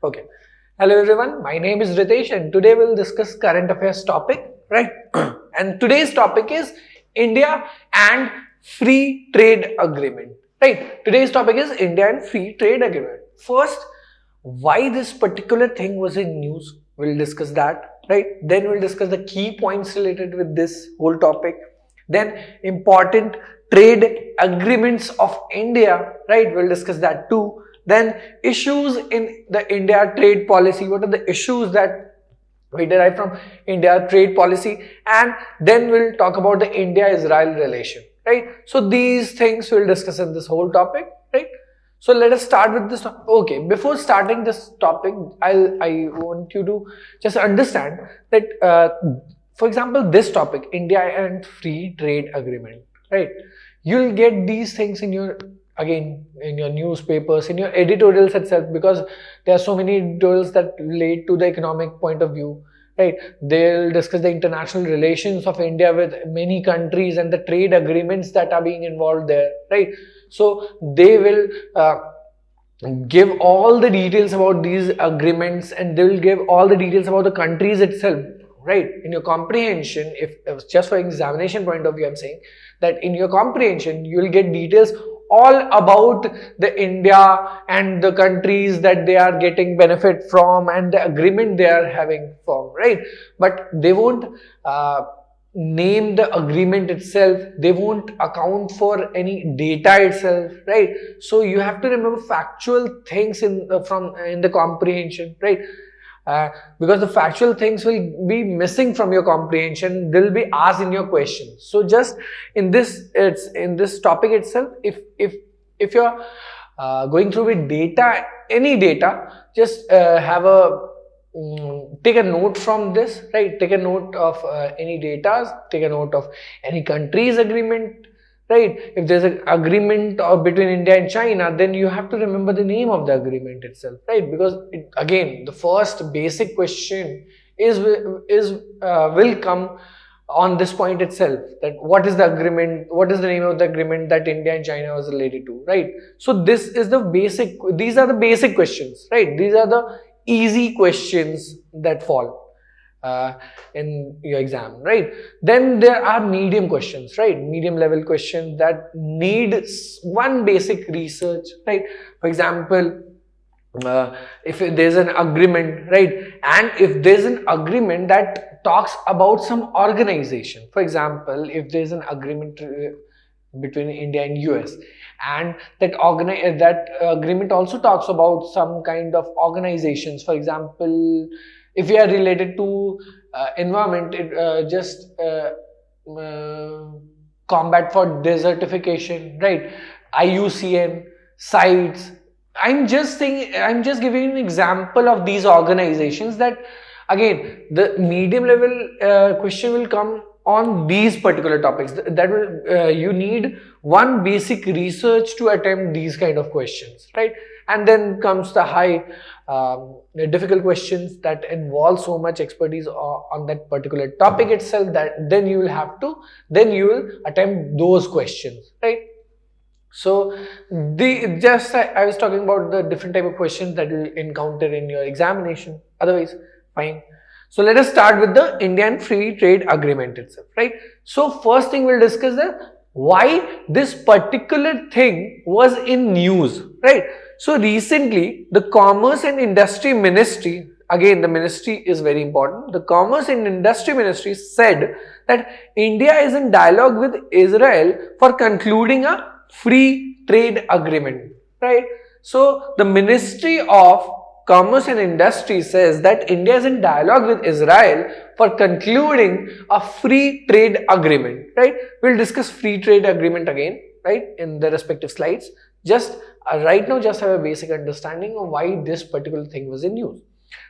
Okay. Hello everyone, my name is Ritesh and today we'll discuss current affairs topic, right? And today's topic is India and free trade agreement, right? Today's topic is India and free trade agreement. First, why this particular thing was in news, we'll discuss that, right? Then we'll discuss the key points related with this whole topic. Then important trade agreements of India, right? We'll discuss that too. Then issues in the India trade policy. What are the issues that we derive from India trade policy? And then we'll talk about the India-Israel relation, right? So these things we'll discuss in this whole topic, right? So let us start with this. Okay, before starting this topic, I want you to just understand that, for example, this topic, India and free trade agreement, right? You'll get these things in your newspapers, in your editorials itself, because there are so many editorials that relate to the economic point of view, right? They'll discuss the international relations of India with many countries and the trade agreements that are being involved there, right? So they will give all the details about these agreements, and they will give all the details about the countries itself, right? In your comprehension, if just for examination point of view, I'm saying that in your comprehension, you will get details all about the India and the countries that they are getting benefit from and the agreement they are having from, right? But they won't name the agreement itself. They won't account for any data itself, right? So you have to remember factual things in the comprehension, right? Because the factual things will be missing from your comprehension. They'll be asked in your questions. So just in this topic itself, if you're going through with data, any data, just take a note from this, right? Take a note of any data, take a note of any country's agreement, right? If there's an agreement between India and China, then you have to remember the name of the agreement itself, right? Because again, the first basic question will come on this point itself, that what is the agreement, what is the name of the agreement that India and China was related to, right? So these are the basic questions, right? These are the easy questions that fall in your exam, right? Then there are medium questions, right? Medium level questions that need one basic research, right? For example, if there's an agreement, right? And if there's an agreement that talks about some organization, for example, if there's an agreement between India and US, and that agreement also talks about some kind of organizations. For example, if we are related to environment, combat for desertification, right? IUCN, sites. I'm just giving you an example of these organizations that, again, the medium level question will come on these particular topics. That will you need one basic research to attempt these kind of questions, right? And then comes the high difficult questions that involve so much expertise on that particular topic itself, that then you will attempt those questions, right? So I was talking about the different type of questions that you'll encounter in your examination. Otherwise, fine. So let us start with the Indian Free Trade Agreement itself, right? So first thing we'll discuss is why this particular thing was in news, right? So recently, the Commerce and Industry Ministry, again the ministry is very important, the Commerce and Industry Ministry said that India is in dialogue with Israel for concluding a free trade agreement, right? So the Ministry of Commerce and Industry says that India is in dialogue with Israel for concluding a free trade agreement, right? We'll discuss free trade agreement again, right, in the respective slides. Just right now, just have a basic understanding of why this particular thing was in news.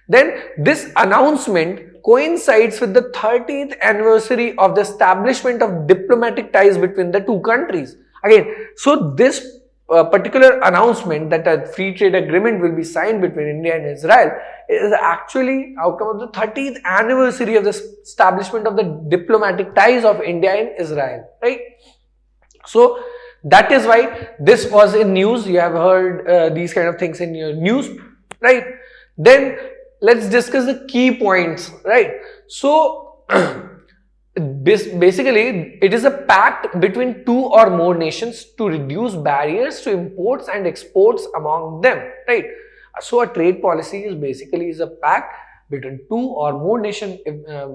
Then this announcement coincides with the 30th anniversary of the establishment of diplomatic ties between the two countries. Again, so this particular announcement that a free trade agreement will be signed between India and Israel is actually outcome of the 30th anniversary of the establishment of the diplomatic ties of India and Israel, right? So that is why this was in news. You have heard these kind of things in your news, right? Then let's discuss the key points, right? So basically it is a pact between two or more nations to reduce barriers to imports and exports among them, right? So a trade policy is basically a pact between two or more nations.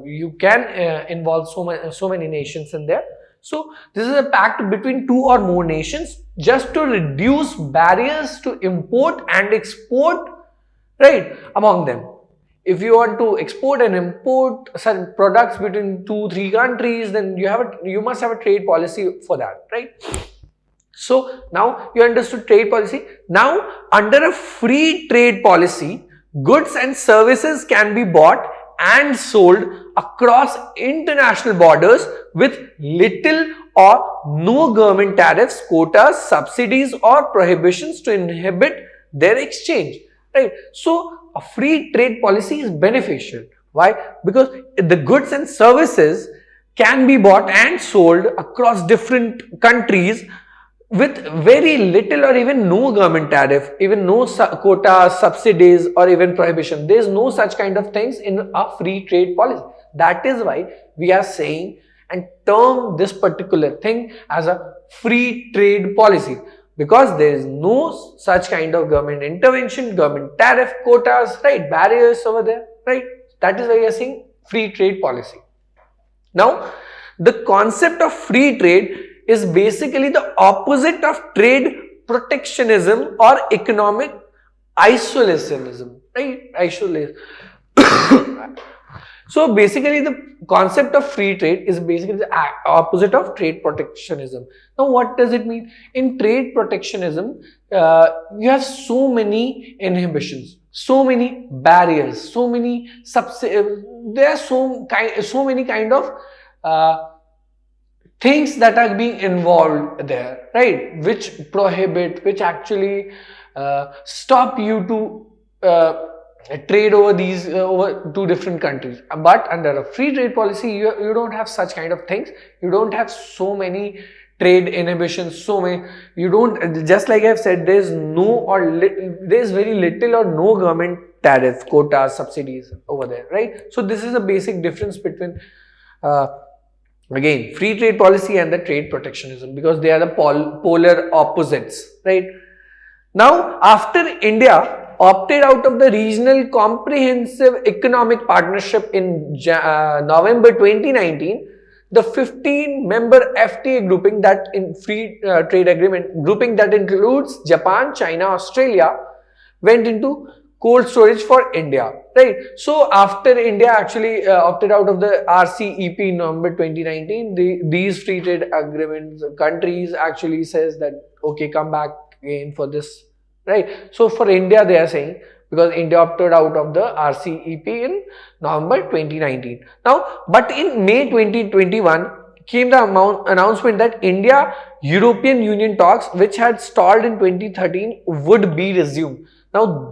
You can involve so many nations in there. So this is a pact between two or more nations just to reduce barriers to import and export, right, among them. If you want to export and import certain products between 2-3 countries, then you must have a trade policy for that, right? So now you understood trade policy. Now under a free trade policy, goods and services can be bought and sold across international borders with little or no government tariffs, quotas, subsidies or prohibitions to inhibit their exchange, right? So a free trade policy is beneficial. Why? Because the goods and services can be bought and sold across different countries with very little or even no government tariff, even no quotas, subsidies or even prohibition. There is no such kind of things in a free trade policy. That is why we are saying and term this particular thing as a free trade policy, because there is no such kind of government intervention, government tariff, quotas, right, barriers over there, right? That is why we are saying free trade policy. Now, the concept of free trade is basically the opposite of trade protectionism or economic isolationism, right? Isolation. So basically the concept of free trade is basically the opposite of trade protectionism. Now what does it mean? In trade protectionism, you have so many inhibitions, so many barriers, so many there are so many kind of things that are being involved there, right? Which prohibit, which actually stop you to trade over these over two different countries. But under a free trade policy, you don't have such kind of things. You don't have so many trade inhibitions, so many. You don't, just like I've said, there's very little or no government tariff, quotas, subsidies over there, right? So this is a basic difference between again free trade policy and the trade protectionism, because they are the polar opposites, right? Now after India opted out of the regional comprehensive economic partnership in November 2019, the 15-member FTA grouping that in free trade agreement grouping that includes Japan, China, Australia went into cold storage for India, right? So after India actually opted out of the RCEP in November 2019, these free trade agreements countries actually says that okay, come back again for this, right? So for India they are saying, because India opted out of the RCEP in November 2019. Now, but in May 2021 came the announcement that India-European Union talks, which had stalled in 2013, would be resumed. Now,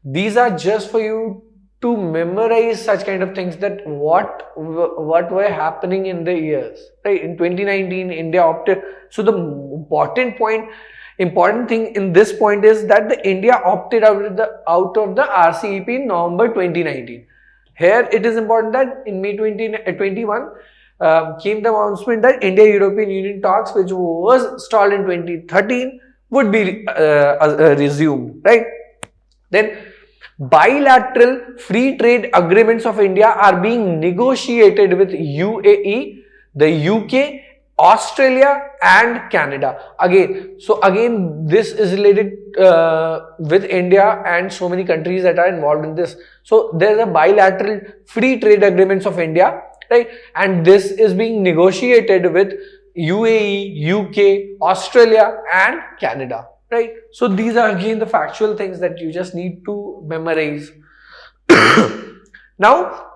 these are just for you to memorize such kind of things, that what were happening in the years, right? In 2019, India opted. So the important thing in this point is that the India opted out of the RCEP in November 2019. Here it is important that in May 2021 came the announcement that India-European Union talks, which was stalled in 2013, would be resumed, right? Then bilateral free trade agreements of India are being negotiated with UAE, the UK, Australia and Canada. Again, this is related with India and so many countries that are involved in this. So there's a bilateral free trade agreements of India, right? And this is being negotiated with UAE, UK, Australia and Canada, right? So these are again the factual things that you just need to memorize. Now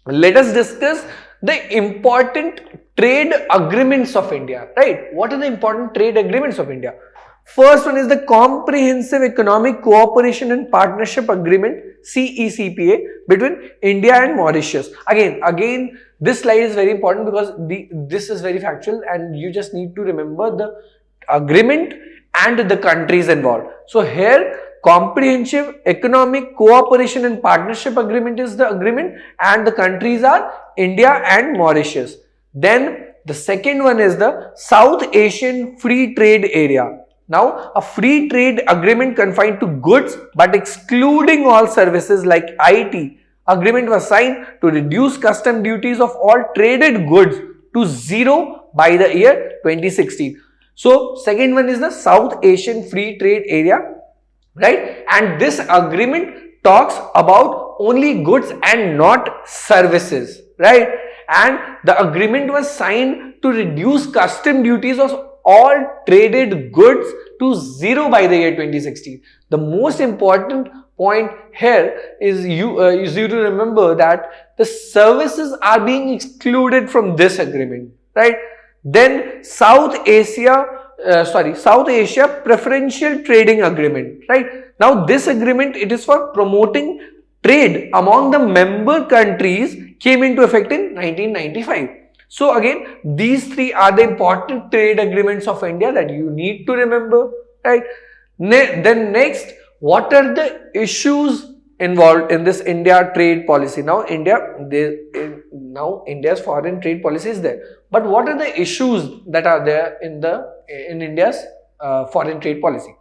let us discuss the important trade agreements of India, right? What are the important trade agreements of India? First one is the Comprehensive Economic Cooperation and Partnership Agreement, CECPA, between India and Mauritius. Again, this slide is very important because this is very factual and you just need to remember the agreement and the countries involved. So here Comprehensive Economic Cooperation and Partnership Agreement is the agreement, and the countries are India and Mauritius. Then the second one is the South Asian Free Trade Area. Now, a free trade agreement confined to goods but excluding all services like IT. Agreement was signed to reduce custom duties of all traded goods to zero by the year 2016. So, second one is the South Asian Free Trade Area, right? And this agreement talks about only goods and not services, right? And the agreement was signed to reduce custom duties of all traded goods to zero by the year 2016. The most important point here is you to remember that the services are being excluded from this agreement, right? Then South Asia Preferential Trading Agreement, right? Now this agreement, it is for promoting trade among the member countries, came into effect in 1995. So again, these three are the important trade agreements of India that you need to remember, right? Then next, what are the issues involved in this India trade policy? Now India's foreign trade policy is there, but what are the issues that are there in India's foreign trade policy?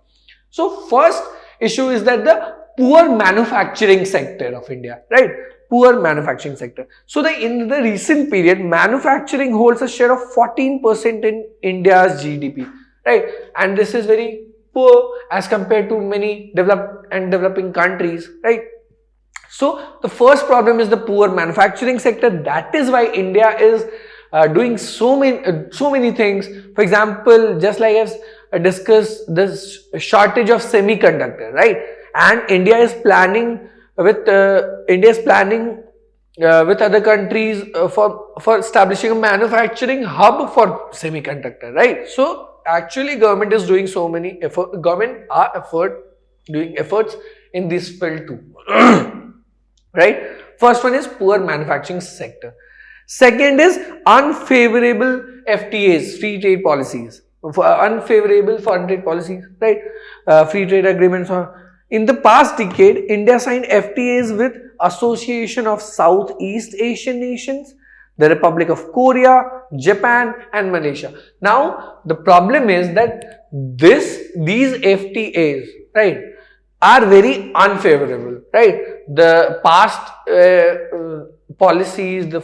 So first issue is that the poor manufacturing sector of India, right? Poor manufacturing sector. So in the recent period, manufacturing holds a share of 14% in India's GDP, right? And this is very poor as compared to many developed and developing countries, right? So the first problem is the poor manufacturing sector. That is why India is doing so many things. For example, just like I've discussed this shortage of semiconductor, right? And India is planning with other countries for establishing a manufacturing hub for semiconductor, right? So actually, government is doing so many doing efforts in this field too, right? First one is poor manufacturing sector. Second is unfavorable FTAs, free trade policies, unfavorable foreign trade policies, right? Free trade agreements. In the past decade, India signed FTAs with Association of Southeast Asian Nations, the Republic of Korea, Japan and Malaysia. Now, the problem is that these FTAs, right, are very unfavorable, right? The past policies, the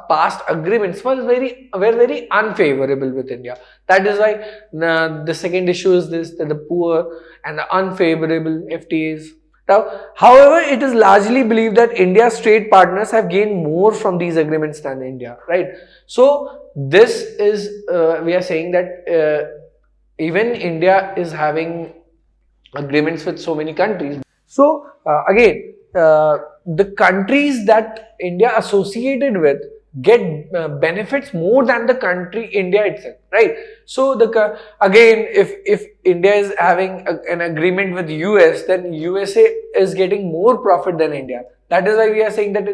past agreements were very unfavorable with India. That is why the second issue is this, that the poor and the unfavorable FTAs. Now, however, it is largely believed that India's trade partners have gained more from these agreements than India, right? So this is we are saying that even India is having agreements with so many countries. So again, the countries that India associated with get benefits more than the country India itself, right? So again, if India is having an agreement with US, then USA is getting more profit than India. That is why we are saying that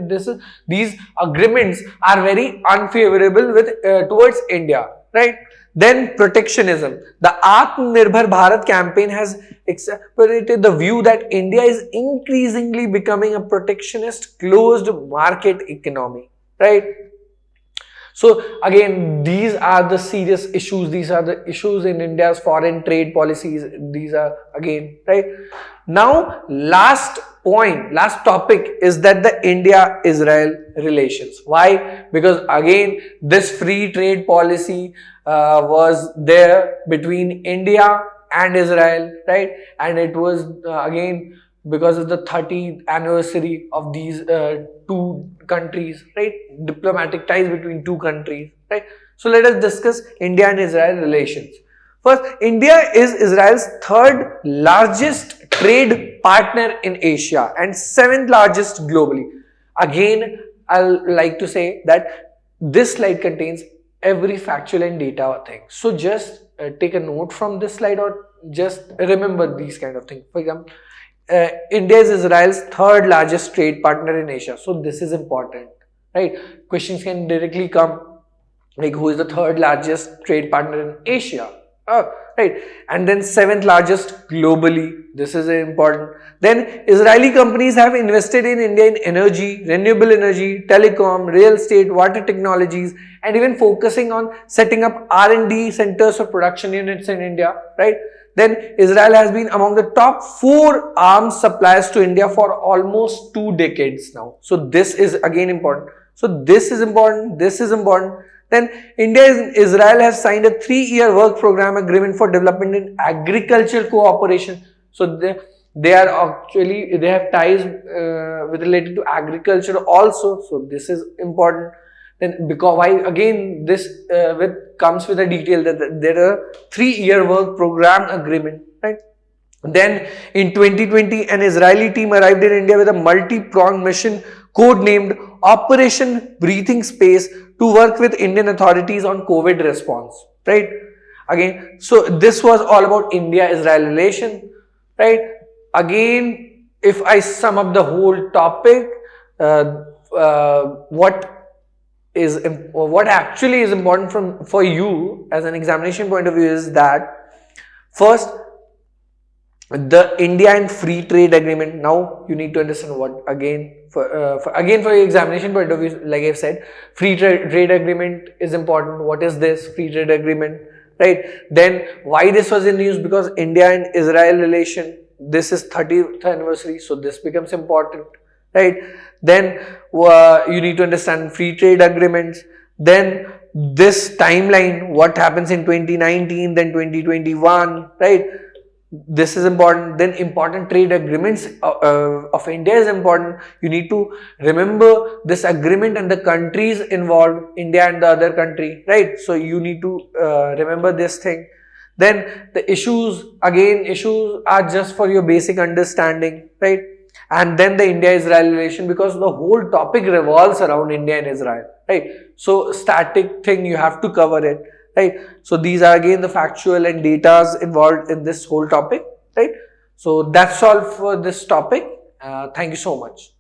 these agreements are very unfavorable with towards India, right? Then protectionism. The Atmanirbhar Bharat campaign has exasperated the view that India is increasingly becoming a protectionist, closed market economy, right? So again, these are the serious issues. These are the issues in India's foreign trade policies. These are again, right? Now, last topic is that the India-Israel relations. Why? Because again, this free trade policy was there between India and Israel, right? And it was again because of the 30th anniversary of these two countries, right? Diplomatic ties between two countries, right? So let us discuss India and Israel relations. First, India is Israel's third largest trade partner in Asia and seventh largest globally. Again, I'll like to say that this slide contains every factual and data thing. So just take a note from this slide or just remember these kind of things. For example, India is Israel's third largest trade partner in Asia. So this is important, right? Questions can directly come like, who is the third largest trade partner in Asia? right? And then 7th largest globally. This is important. Then Israeli companies have invested in India in energy, renewable energy, telecom, real estate, water technologies, and even focusing on setting up R&D centers for production units in India, right? Then Israel has been among the top 4 arms suppliers to India for almost 2 decades now. So this is again important. So this is important. This is important. Then India and Israel have signed a 3-year work program agreement for development in agricultural cooperation. So they are actually, they have ties with related to agriculture also. So this is important. Then because why again this comes with a detail that there are 3-year work program agreement, right? Then in 2020, an Israeli team arrived in India with a multi-pronged mission codenamed Operation Breathing Space to work with Indian authorities on COVID response, right? Again, so this was all about India-Israel relation, right? Again, if I sum up the whole topic, what actually is important for you as an examination point of view is that first, the India and free trade agreement. Now you need to understand what again for your examination point of view, like I've said, free trade agreement is important. What is this free trade agreement, right? Then why this was in news? Because India and Israel relation, this is 30th anniversary, so this becomes important, right? Then you need to understand free trade agreements. Then this timeline, what happens in 2019, then 2021, right? This is important. Then important trade agreements of India is important. You need to remember this agreement and the countries involved, India and the other country, right? So you need to remember this thing. Then the issues, again, issues are just for your basic understanding, right? And then the India-Israel relation, because the whole topic revolves around India and Israel, right? So static thing, you have to cover it, right? So these are again the factual and data involved in this whole topic, right? So that's all for this topic. Thank you so much.